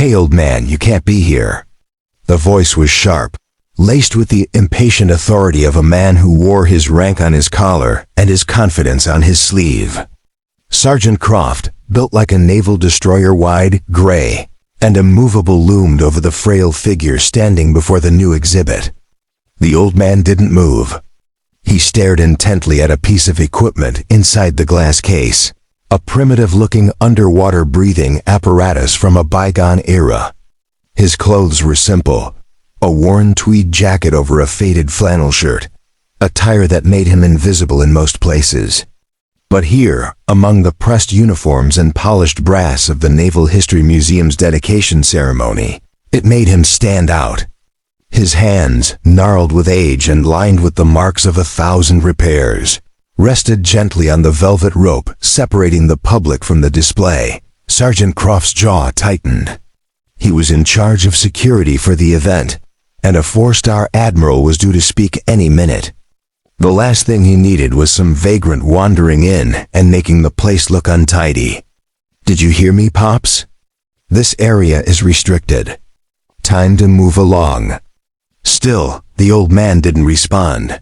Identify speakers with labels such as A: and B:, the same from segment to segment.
A: "Hey, old man, you can't be here." The voice was sharp, laced with the impatient authority of a man who wore his rank on his collar and his confidence on his sleeve. Sergeant Croft, built like a naval destroyer, wide, gray, and immovable, loomed over the frail figure standing before the new exhibit. The old man didn't move. He stared intently at a piece of equipment inside the glass case, a primitive-looking underwater breathing apparatus from a bygone era. His clothes were simple, a worn tweed jacket over a faded flannel shirt, attire that made him invisible in most places. But here, among the pressed uniforms and polished brass of the Naval History Museum's dedication ceremony, it made him stand out. His hands, gnarled with age and lined with the marks of 1,000 repairs, rested gently on the velvet rope separating the public from the display. Sergeant Croft's jaw tightened. He was in charge of security for the event, and a 4-star admiral was due to speak any minute. The last thing he needed was some vagrant wandering in and making the place look untidy. "Did you hear me, Pops? This area is restricted. Time to move along." Still, the old man didn't respond.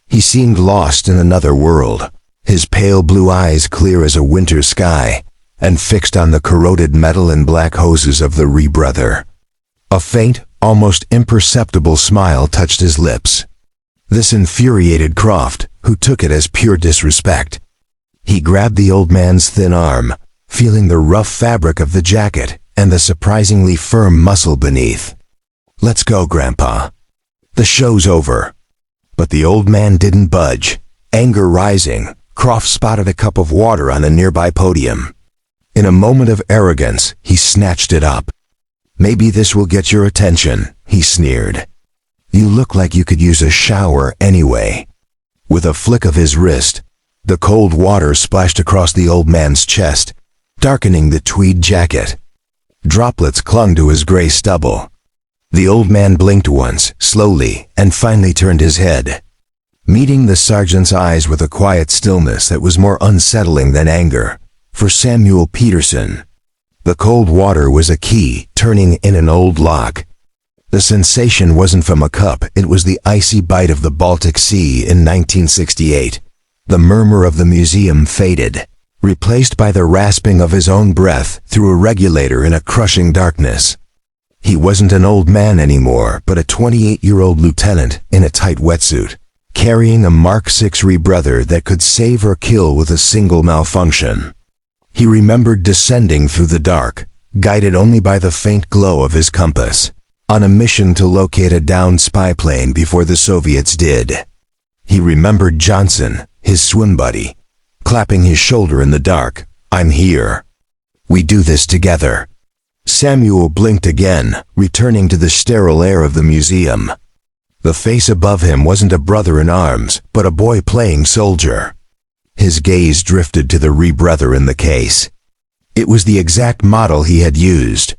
A: He seemed lost in another world, his pale blue eyes clear as a winter sky, and fixed on the corroded metal and black hoses of the Rebrother. A faint, almost imperceptible smile touched his lips. This infuriated Croft, who took it as pure disrespect. He grabbed the old man's thin arm, feeling the rough fabric of the jacket and the surprisingly firm muscle beneath. "Let's go, Grandpa. The show's over." But the old man didn't budge. Anger rising, Croft spotted a cup of water on a nearby podium. In a moment of arrogance, he snatched it up. "Maybe this will get your attention," he sneered. "You look like you could use a shower anyway." With a flick of his wrist, the cold water splashed across the old man's chest, darkening the tweed jacket. Droplets clung to his gray stubble. The old man blinked once, slowly, and finally turned his head, meeting the sergeant's eyes with a quiet stillness that was more unsettling than anger. For Samuel Peterson, the cold water was a key turning in an old lock. The sensation wasn't from a cup, it was the icy bite of the Baltic Sea in 1968. The murmur of the museum faded, replaced by the rasping of his own breath through a regulator in a crushing darkness. He wasn't an old man anymore, but a 28-year-old lieutenant in a tight wetsuit, carrying a Mark VI Rebrother that could save or kill with a single malfunction. He remembered descending through the dark, guided only by the faint glow of his compass, on a mission to locate a downed spy plane before the Soviets did. He remembered Johnson, his swim buddy, clapping his shoulder in the dark. "I'm here. We do this together." Samuel blinked again, returning to the sterile air of the museum. The face above him wasn't a brother in arms, but a boy playing soldier. His gaze drifted to the Rebrother in the case. It was the exact model he had used.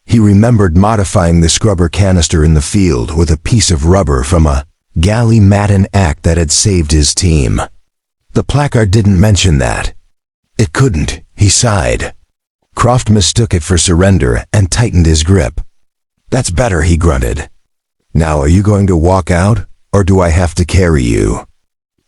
A: He remembered modifying the scrubber canister in the field with a piece of rubber from a galley Madden act that had saved his team. The placard didn't mention that. It couldn't, he sighed. Croft mistook it for surrender and tightened his grip. "That's better," he grunted. "Now are you going to walk out, or do I have to carry you?"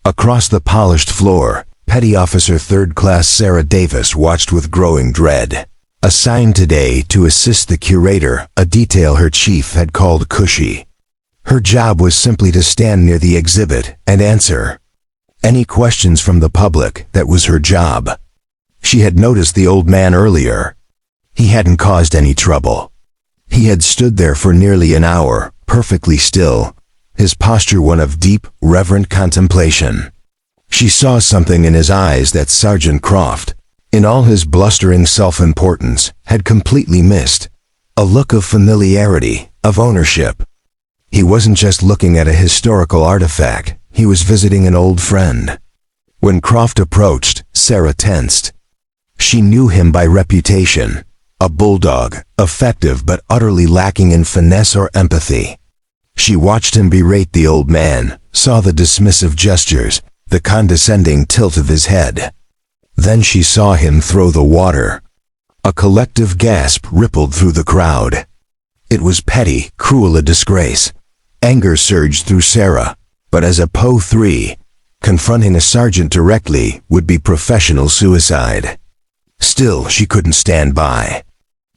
A: Across the polished floor, Petty Officer 3rd Class Sarah Davis watched with growing dread. Assigned today to assist the curator, a detail her chief had called cushy. Her job was simply to stand near the exhibit and answer any questions from the public. That was her job. She had noticed the old man earlier. He hadn't caused any trouble. He had stood there for nearly an hour, perfectly still, his posture one of deep, reverent contemplation. She saw something in his eyes that Sergeant Croft, in all his blustering self-importance, had completely missed. A look of familiarity, of ownership. He wasn't just looking at a historical artifact, he was visiting an old friend. When Croft approached, Sarah tensed. She knew him by reputation. A bulldog, effective but utterly lacking in finesse or empathy. She watched him berate the old man, saw the dismissive gestures, the condescending tilt of his head. Then she saw him throw the water. A collective gasp rippled through the crowd. It was petty, cruel a disgrace. Anger surged through Sarah, but as a PO-3, confronting a sergeant directly would be professional suicide. Still, she couldn't stand by.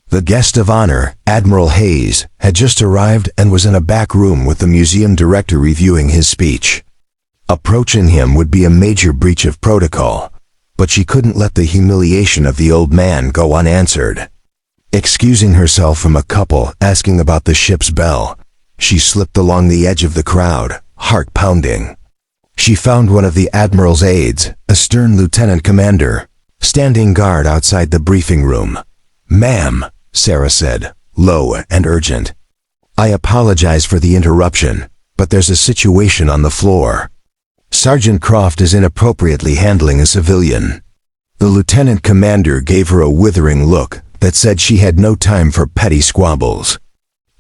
A: The guest of honor, Admiral Hayes, had just arrived and was in a back room with the museum director reviewing his speech. Approaching him would be a major breach of protocol, but she couldn't let the humiliation of the old man go unanswered. Excusing herself from a couple asking about the ship's bell, she slipped along the edge of the crowd, heart pounding. She found one of the Admiral's aides, a stern lieutenant commander, standing guard outside the briefing room. "Ma'am," Sarah said, low and urgent. "I apologize for the interruption, but there's a situation on the floor. Sergeant Croft is inappropriately handling a civilian." The lieutenant commander gave her a withering look that said she had no time for petty squabbles.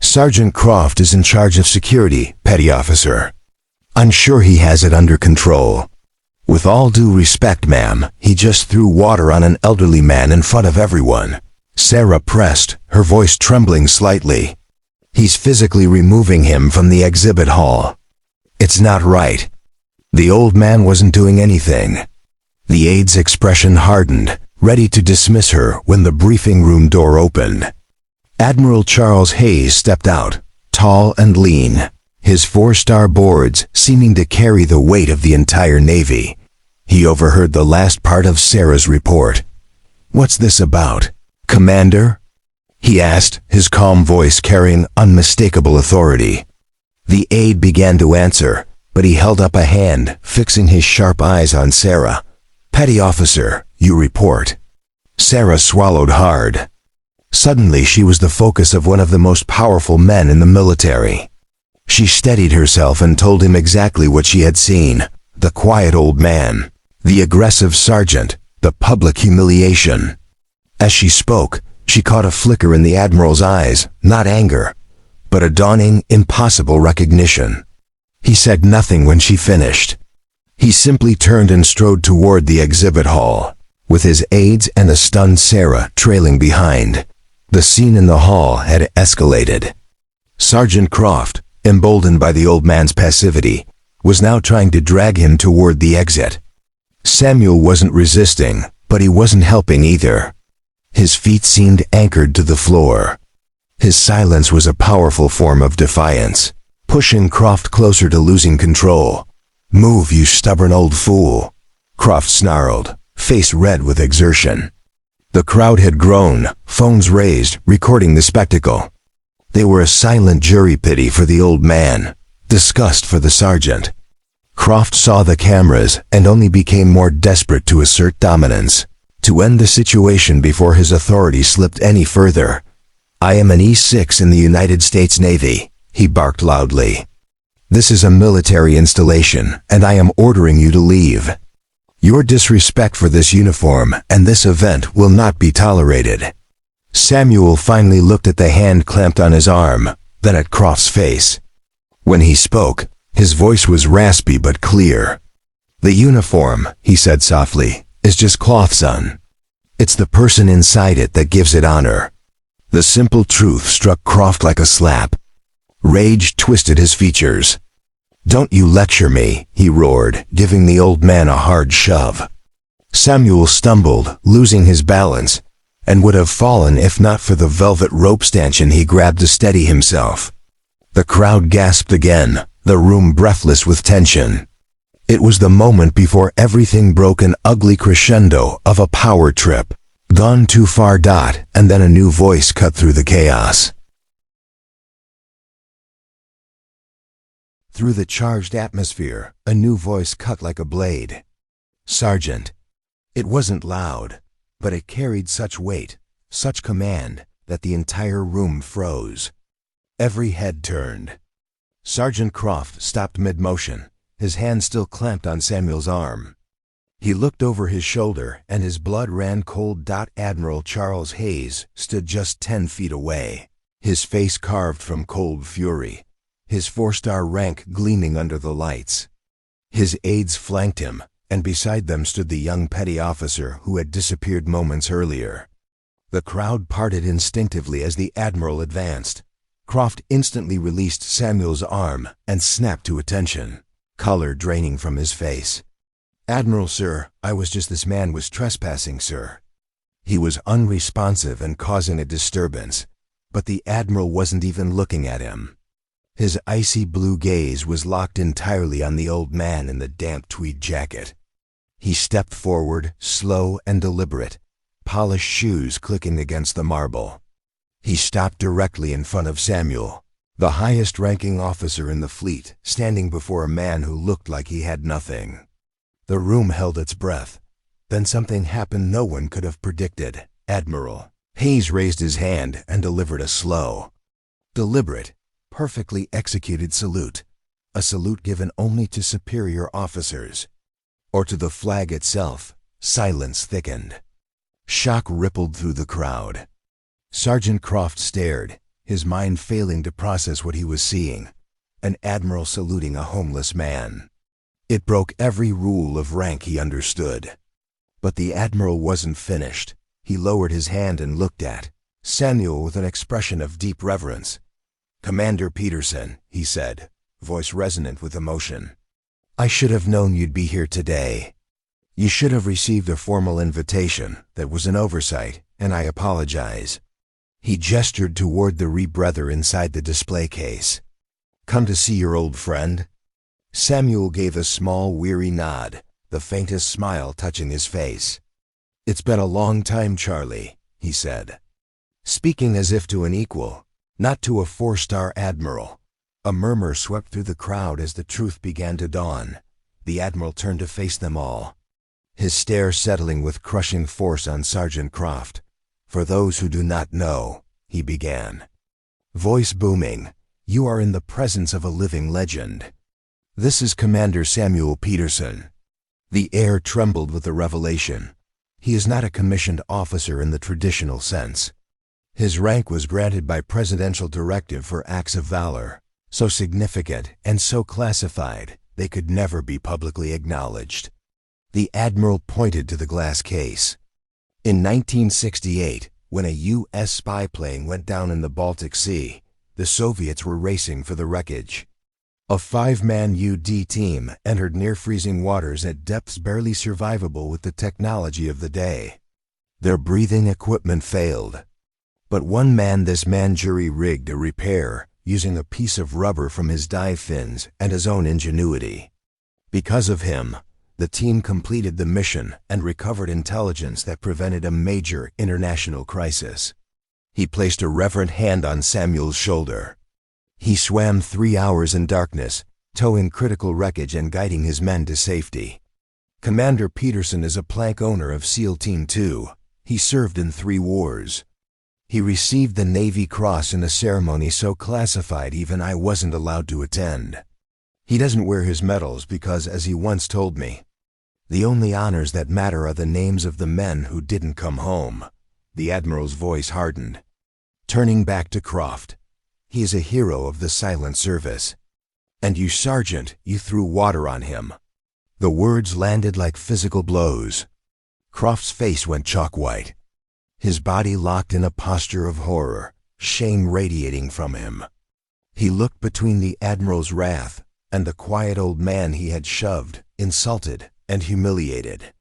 A: "Sergeant Croft is in charge of security, petty officer. I'm sure he has it under control. With all due respect, ma'am, he just threw water on an elderly man in front of everyone," Sarah pressed, her voice trembling slightly. "He's physically removing him from the exhibit hall. It's not right." The old man wasn't doing anything. The aide's expression hardened, ready to dismiss her when the briefing room door opened. Admiral Charles Hayes stepped out, tall and lean, his 4-star boards seeming to carry the weight of the entire Navy. He overheard the last part of Sarah's report. "What's this about, Commander?" he asked, his calm voice carrying unmistakable authority. The aide began to answer, but he held up a hand, fixing his sharp eyes on Sarah. "Petty officer, you report." Sarah swallowed hard. Suddenly she was the focus of one of the most powerful men in the military. She steadied herself and told him exactly what she had seen: the quiet old man, the aggressive sergeant, the public humiliation. As she spoke, she caught a flicker in the Admiral's eyes, not anger, but a dawning, impossible recognition. He said nothing when she finished. He simply turned and strode toward the exhibit hall, with his aides and the stunned Sarah trailing behind. The scene in the hall had escalated. Sergeant Croft, emboldened by the old man's passivity, was now trying to drag him toward the exit. Samuel wasn't resisting, but he wasn't helping either. His feet seemed anchored to the floor. His silence was a powerful form of defiance, pushing Croft closer to losing control. "Move, you stubborn old fool," Croft snarled, face red with exertion. The crowd had grown, phones raised, recording the spectacle. They were a silent jury pity for the old man, disgust for the sergeant. Croft saw the cameras and only became more desperate to assert dominance, to end the situation before his authority slipped any further. "I am an E6 in the United States Navy," he barked loudly. "This is a military installation, and I am ordering you to leave. Your disrespect for this uniform and this event will not be tolerated." Samuel finally looked at the hand clamped on his arm, then at Croft's face. When he spoke, his voice was raspy but clear. "The uniform," he said softly, "is just cloth, son. It's the person inside it that gives it honor." The simple truth struck Croft like a slap. Rage twisted his features. "Don't you lecture me," he roared, giving the old man a hard shove. Samuel stumbled, losing his balance, and would have fallen if not for the velvet rope stanchion he grabbed to steady himself. The crowd gasped again, the room breathless with tension. It was the moment before everything broke, an ugly crescendo of a power trip. "Gone too far, and then a new voice cut through the chaos. Through the charged atmosphere, a new voice cut like a blade. "Sergeant." It wasn't loud, but it carried such weight, such command, that the entire room froze. Every head turned. Sergeant Croft stopped mid-motion, his hand still clamped on Samuel's arm. He looked over his shoulder, and his blood ran cold. Admiral Charles Hayes stood just 10 feet away, his face carved from cold fury, his 4-star rank gleaming under the lights. His aides flanked him, and beside them stood the young petty officer who had disappeared moments earlier. The crowd parted instinctively as the Admiral advanced. Croft instantly released Samuel's arm and snapped to attention, color draining from his face. "Admiral, sir, this man was trespassing, sir." He was unresponsive and causing a disturbance, but the Admiral wasn't even looking at him. His icy blue gaze was locked entirely on the old man in the damp tweed jacket. He stepped forward, slow and deliberate, polished shoes clicking against the marble. He stopped directly in front of Samuel, the highest-ranking officer in the fleet, standing before a man who looked like he had nothing. The room held its breath. Then something happened no one could have predicted. "Admiral." Hayes raised his hand and delivered a slow, deliberate, perfectly executed salute, a salute given only to superior officers, or to the flag itself. Silence thickened. Shock rippled through the crowd. Sergeant Croft stared, his mind failing to process what he was seeing. An admiral saluting a homeless man. It broke every rule of rank he understood. But the admiral wasn't finished. He lowered his hand and looked at Samuel with an expression of deep reverence. "Commander Peterson," he said, voice resonant with emotion. "I should have known you'd be here today. You should have received a formal invitation. That was an oversight, and I apologize." He gestured toward the rebreather inside the display case. "Come to see your old friend?" Samuel gave a small, weary nod, the faintest smile touching his face. "It's been a long time, Charlie," he said, speaking as if to an equal, not to a four-star admiral. A murmur swept through the crowd as the truth began to dawn. The admiral turned to face them all, his stare settling with crushing force on Sergeant Croft. "For those who do not know," he began, voice booming, "you are in the presence of a living legend. This is Commander Samuel Peterson." The air trembled with the revelation. He is not a commissioned officer in the traditional sense. His rank was granted by presidential directive for acts of valor, so significant and so classified they could never be publicly acknowledged. The admiral pointed to the glass case. In 1968, when a U.S. spy plane went down in the Baltic Sea, the Soviets were racing for the wreckage. A 5-man UD team entered near-freezing waters at depths barely survivable with the technology of the day. Their breathing equipment failed. But one man this jury-rigged a repair using a piece of rubber from his dive fins and his own ingenuity. Because of him, the team completed the mission and recovered intelligence that prevented a major international crisis. He placed a reverent hand on Samuel's shoulder. He swam 3 hours in darkness, towing critical wreckage and guiding his men to safety. Commander Peterson is a plank owner of SEAL Team 2. He served in 3 wars. He received the Navy Cross in a ceremony so classified even I wasn't allowed to attend. He doesn't wear his medals because, as he once told me, the only honors that matter are the names of the men who didn't come home. The admiral's voice hardened. Turning back to Croft, "He is a hero of the silent service. And you, Sergeant, you threw water on him." The words landed like physical blows. Croft's face went chalk white, his body locked in a posture of horror, shame radiating from him. He looked between the admiral's wrath and the quiet old man he had shoved, insulted, and humiliated.